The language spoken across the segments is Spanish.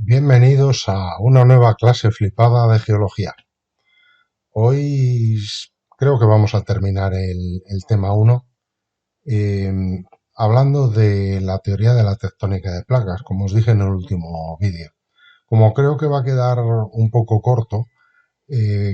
Bienvenidos a una nueva clase flipada de geología. Hoy creo que vamos a terminar el tema 1 eh, hablando de la teoría de la tectónica de placas, como os dije en el último vídeo. Como creo que va a quedar un poco corto,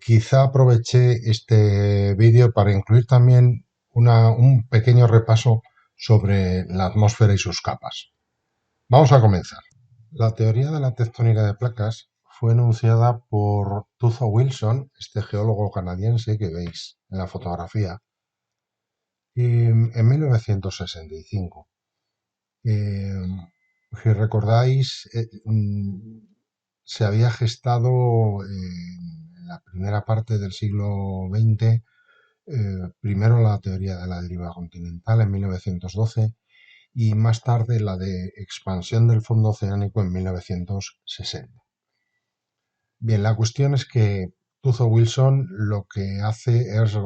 quizá aproveché este vídeo para incluir también un pequeño repaso sobre la atmósfera y sus capas. Vamos a comenzar. La teoría de la tectónica de placas fue enunciada por Tuzo Wilson, este geólogo canadiense que veis en la fotografía, en 1965. Eh, si recordáis, se había gestado en la primera parte del siglo XX, primero la teoría de la deriva continental en 1912 y más tarde la de expansión del fondo oceánico en 1960. Bien, la cuestión es que Tuzo Wilson lo que hace es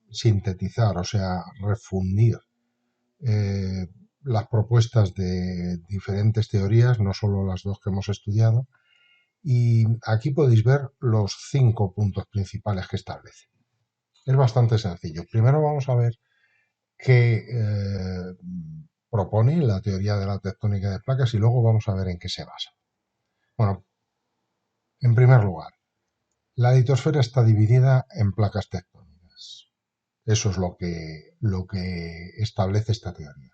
sintetizar, o sea, refundir eh, las propuestas de diferentes teorías, no solo las dos que hemos estudiado, y aquí podéis ver los 5 puntos principales que establece. Es bastante sencillo. Primero vamos a ver qué propone la teoría de la tectónica de placas y luego vamos a ver en qué se basa. Bueno, en primer lugar, la litosfera está dividida en placas tectónicas. Eso es lo que establece esta teoría.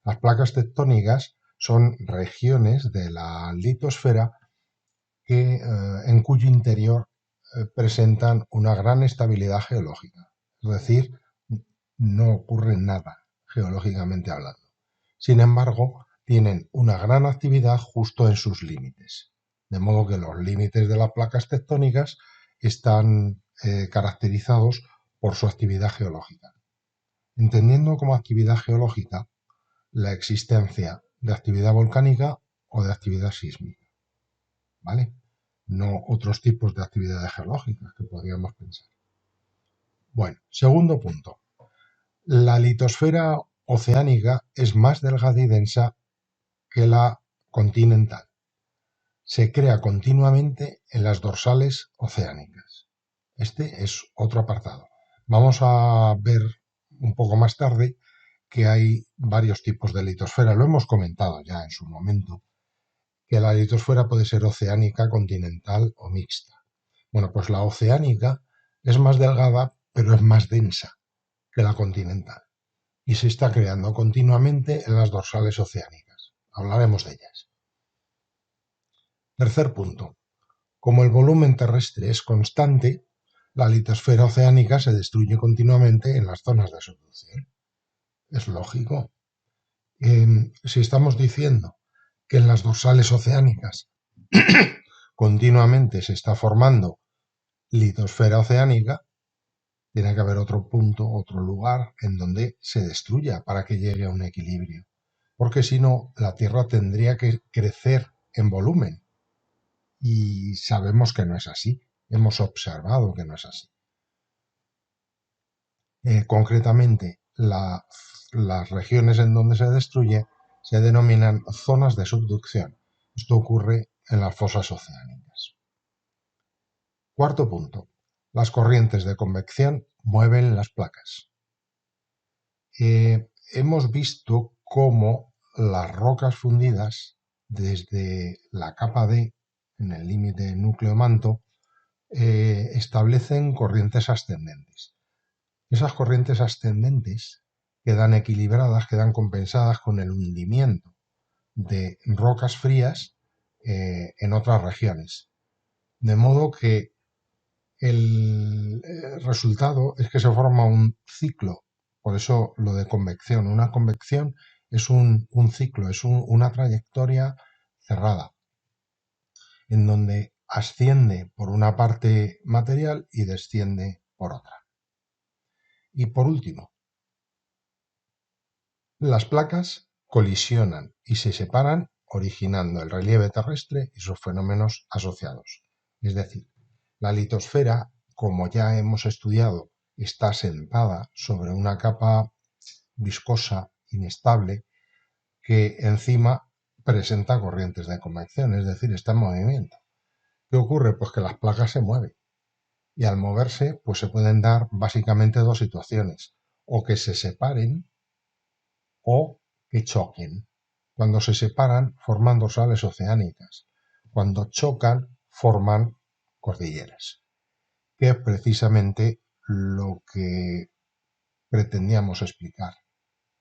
Las placas tectónicas son regiones de la litosfera en cuyo interior presentan una gran estabilidad geológica. Es decir, no ocurre nada geológicamente hablando. Sin embargo, tienen una gran actividad justo en sus límites. De modo que los límites de las placas tectónicas están caracterizados por su actividad geológica. Entendiendo como actividad geológica la existencia de actividad volcánica o de actividad sísmica, ¿vale? No otros tipos de actividades geológicas que podríamos pensar. Bueno, segundo punto. La litosfera oceánica es más delgada y densa que la continental. Se crea continuamente en las dorsales oceánicas. Este es otro apartado. Vamos a ver un poco más tarde que hay varios tipos de litosfera. Lo hemos comentado ya en su momento, que la litosfera puede ser oceánica, continental o mixta. Bueno, pues la oceánica es más delgada, pero es más densa que la continental y se está creando continuamente en las dorsales oceánicas. Hablaremos de ellas. Tercer punto. Como el volumen terrestre es constante, la litosfera oceánica se destruye continuamente en las zonas de subducción. Es lógico. Si estamos diciendo que en las dorsales oceánicas continuamente se está formando litosfera oceánica, tiene que haber otro punto, otro lugar en donde se destruya para que llegue a un equilibrio. Porque si no, la Tierra tendría que crecer en volumen. Y sabemos que no es así. Hemos observado que no es así. Concretamente, las regiones en donde se destruye se denominan zonas de subducción. Esto ocurre en las fosas oceánicas. Cuarto punto. Las corrientes de convección mueven las placas. Hemos visto cómo las rocas fundidas desde la capa D, en el límite núcleo-manto, establecen corrientes ascendentes. Esas corrientes ascendentes quedan equilibradas, quedan compensadas con el hundimiento de rocas frías en otras regiones. De modo que el resultado es que se forma un ciclo. Por eso lo de convección. Una convección es un ciclo, es una trayectoria cerrada, en donde asciende por una parte material y desciende por otra. Y por último, las placas colisionan y se separan originando el relieve terrestre y sus fenómenos asociados. Es decir, la litosfera, como ya hemos estudiado, está sentada sobre una capa viscosa, inestable, que encima presenta corrientes de convección, es decir, está en movimiento. ¿Qué ocurre? Pues que las placas se mueven y al moverse pues se pueden dar básicamente dos situaciones, o que se separen o que choquen. Cuando se separan forman dorsales oceánicas, cuando chocan forman cordilleras, que es precisamente lo que pretendíamos explicar,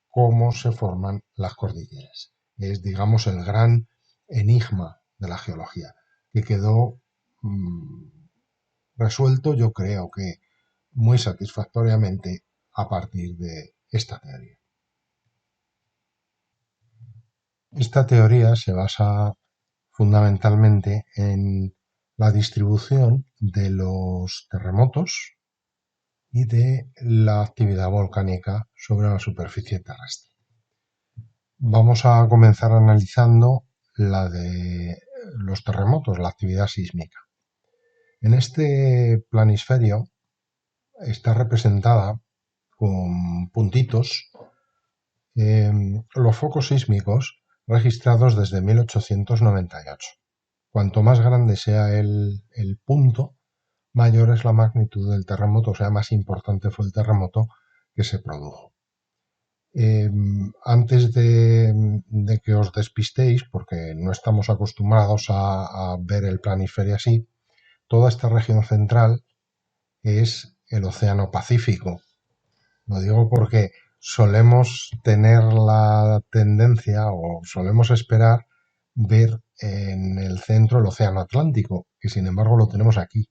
cómo se forman las cordilleras. Es, digamos, el gran enigma de la geología, que quedó resuelto, yo creo que muy satisfactoriamente a partir de esta teoría. Esta teoría se basa fundamentalmente en la distribución de los terremotos y de la actividad volcánica sobre la superficie terrestre. Vamos a comenzar analizando la de los terremotos, la actividad sísmica. En este planisferio está representada con puntitos los focos sísmicos registrados desde 1898. Cuanto más grande sea el punto, mayor es la magnitud del terremoto, o sea, más importante fue el terremoto que se produjo. Antes de que os despistéis, porque no estamos acostumbrados a ver el planiferio así, toda esta región central es el Océano Pacífico. Lo digo porque solemos tener la tendencia o solemos esperar ver en el centro el Océano Atlántico, que sin embargo lo tenemos aquí,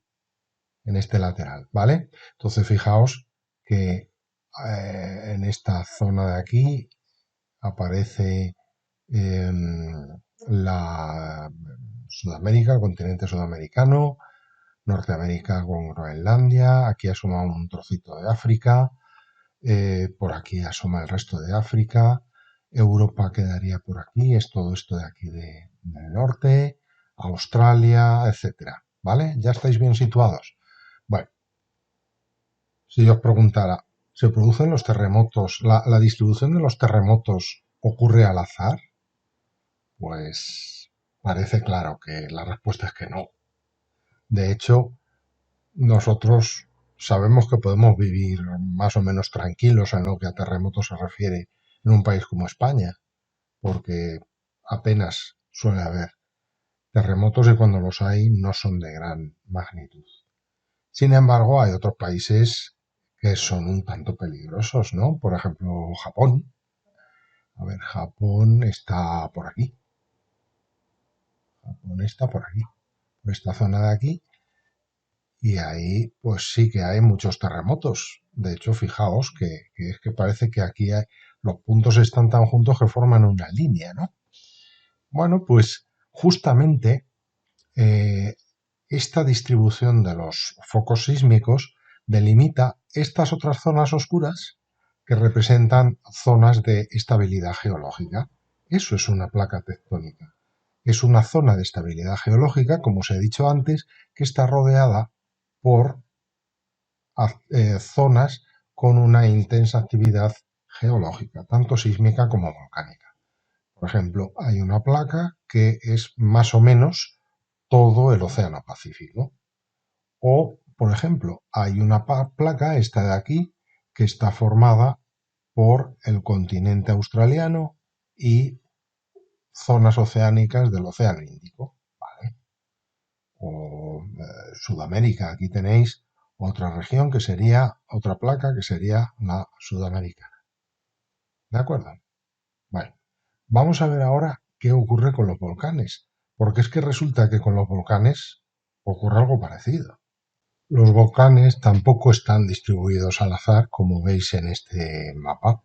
en este lateral, ¿vale? Entonces fijaos que en esta zona de aquí aparece la Sudamérica, el continente sudamericano, Norteamérica con Groenlandia, aquí asoma un trocito de África, por aquí asoma el resto de África, Europa quedaría por aquí, es todo esto de aquí del norte, Australia, etcétera, ¿vale? ¿Ya estáis bien situados? Bueno, si yo os preguntara, ¿se producen los terremotos? ¿La distribución de los terremotos ocurre al azar? Pues parece claro que la respuesta es que no. De hecho, nosotros sabemos que podemos vivir más o menos tranquilos en lo que a terremotos se refiere en un país como España, porque apenas suele haber terremotos y cuando los hay no son de gran magnitud. Sin embargo, hay otros países que son un tanto peligrosos, ¿no? Por ejemplo, Japón. A ver, Japón está por aquí. Japón está por aquí, por esta zona de aquí. Y ahí, pues sí que hay muchos terremotos. De hecho, fijaos que es que parece que aquí los puntos están tan juntos que forman una línea, ¿no? Bueno, pues justamente eh, esta distribución de los focos sísmicos delimita estas otras zonas oscuras que representan zonas de estabilidad geológica. Eso es una placa tectónica. Es una zona de estabilidad geológica, como os he dicho antes, que está rodeada por zonas con una intensa actividad geológica, tanto sísmica como volcánica. Por ejemplo, hay una placa que es más o menos todo el Océano Pacífico. O, por ejemplo, hay una placa, esta de aquí, que está formada por el continente australiano y zonas oceánicas del Océano Índico. ¿Vale? O Sudamérica, aquí tenéis otra región que sería, otra placa que sería la sudamericana. ¿De acuerdo? Bueno, vamos a ver ahora qué ocurre con los volcanes, porque es que resulta que con los volcanes ocurre algo parecido. Los volcanes tampoco están distribuidos al azar, como veis en este mapa.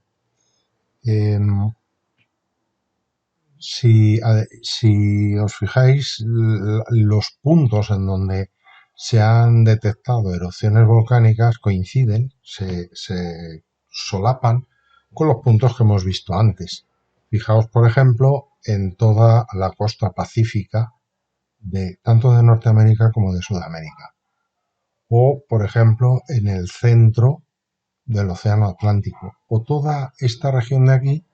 Si os fijáis, los puntos en donde se han detectado erupciones volcánicas coinciden, se solapan con los puntos que hemos visto antes. Fijaos, por ejemplo, en toda la costa pacífica tanto de Norteamérica como de Sudamérica. O, por ejemplo, en el centro del Océano Atlántico. O toda esta región de aquí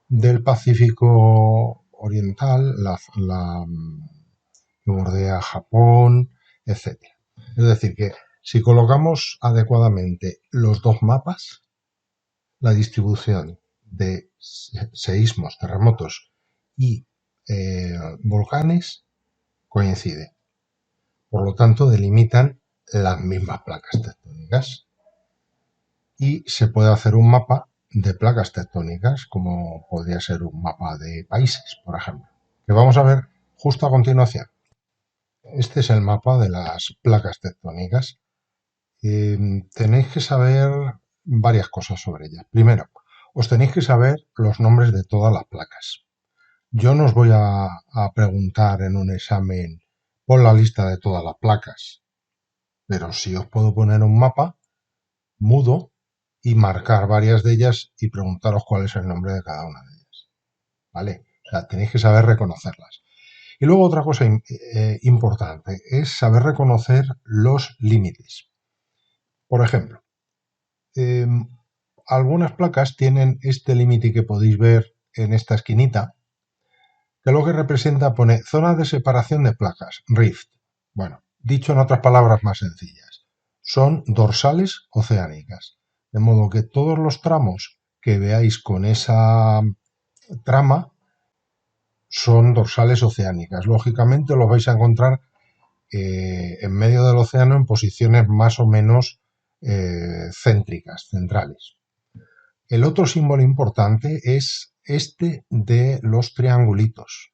del Pacífico oriental, que bordea Japón, etc. Es decir, que si colocamos adecuadamente los dos mapas, la distribución de seísmos, terremotos y volcanes coincide. Por lo tanto, delimitan las mismas placas tectónicas. Y se puede hacer un mapa de placas tectónicas, como podría ser un mapa de países, por ejemplo, que vamos a ver justo a continuación. Este es el mapa de las placas tectónicas. Tenéis que saber varias cosas sobre ellas. Primero, os tenéis que saber los nombres de todas las placas. Yo no os voy a preguntar en un examen por la lista de todas las placas, pero sí os puedo poner un mapa mudo y marcar varias de ellas y preguntaros cuál es el nombre de cada una de ellas. ¿Vale? O sea, tenéis que saber reconocerlas. Y luego otra cosa importante es saber reconocer los límites. Por ejemplo, algunas placas tienen este límite que podéis ver en esta esquinita, que lo que representa pone zona de separación de placas, rift. Bueno, dicho en otras palabras más sencillas, son dorsales oceánicas. De modo que todos los tramos que veáis con esa trama son dorsales oceánicas. Lógicamente los vais a encontrar en medio del océano en posiciones más o menos céntricas, centrales. El otro símbolo importante es este de los triangulitos,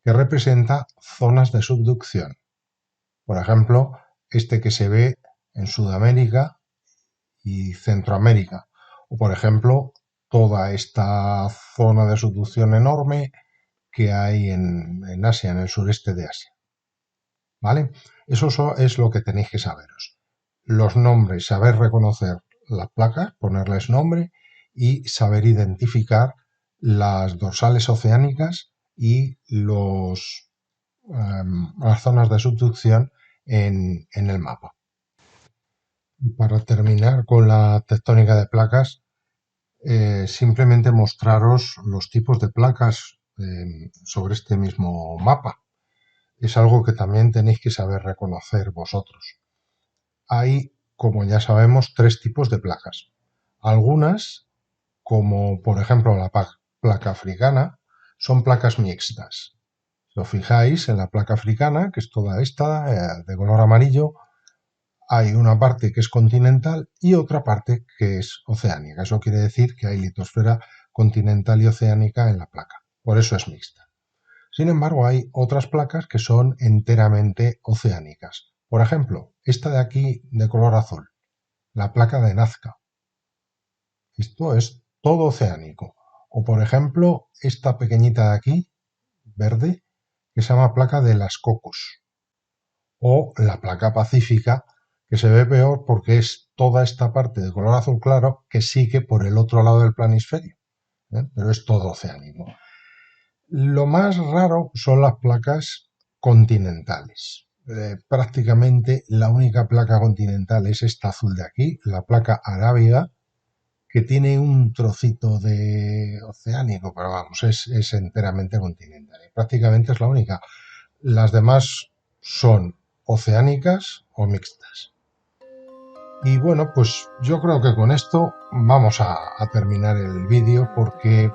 que representa zonas de subducción. Por ejemplo, este que se ve en Sudamérica y Centroamérica. O, por ejemplo, toda esta zona de subducción enorme que hay en Asia, en el sureste de Asia. ¿Vale? Eso es lo que tenéis que saberos. Los nombres, saber reconocer las placas, ponerles nombre y saber identificar las dorsales oceánicas y las zonas de subducción en el mapa. Y para terminar con la tectónica de placas, simplemente mostraros los tipos de placas sobre este mismo mapa. Es algo que también tenéis que saber reconocer vosotros. Hay, como ya sabemos, 3 tipos de placas. Algunas, como por ejemplo la placa africana, son placas mixtas. Si os fijáis en la placa africana, que es toda esta, de color amarillo, hay una parte que es continental y otra parte que es oceánica. Eso quiere decir que hay litosfera continental y oceánica en la placa. Por eso es mixta. Sin embargo, hay otras placas que son enteramente oceánicas. Por ejemplo, esta de aquí de color azul, la placa de Nazca. Esto es todo oceánico. O por ejemplo, esta pequeñita de aquí, verde, que se llama placa de las Cocos. O la placa pacífica, que se ve peor porque es toda esta parte de color azul claro que sigue por el otro lado del planisferio. Pero es todo oceánico. Lo más raro son las placas continentales. Prácticamente la única placa continental es esta azul de aquí, la placa arábiga, que tiene un trocito de oceánico, pero vamos, es enteramente continental. Y prácticamente es la única. Las demás son oceánicas o mixtas. Y bueno, pues yo creo que con esto vamos a terminar el vídeo, porque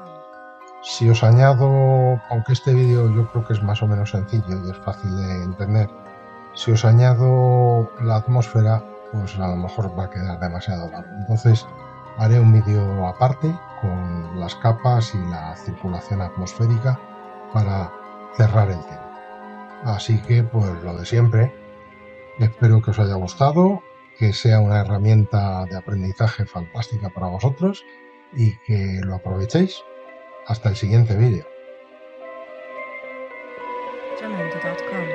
si os añado, aunque este vídeo yo creo que es más o menos sencillo y es fácil de entender, si os añado la atmósfera, pues a lo mejor va a quedar demasiado largo. Entonces haré un vídeo aparte con las capas y la circulación atmosférica para cerrar el tema. Así que pues lo de siempre, espero que os haya gustado, que sea una herramienta de aprendizaje fantástica para vosotros y que lo aprovechéis. Hasta el siguiente vídeo. Jamendo.com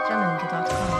Jamendo.com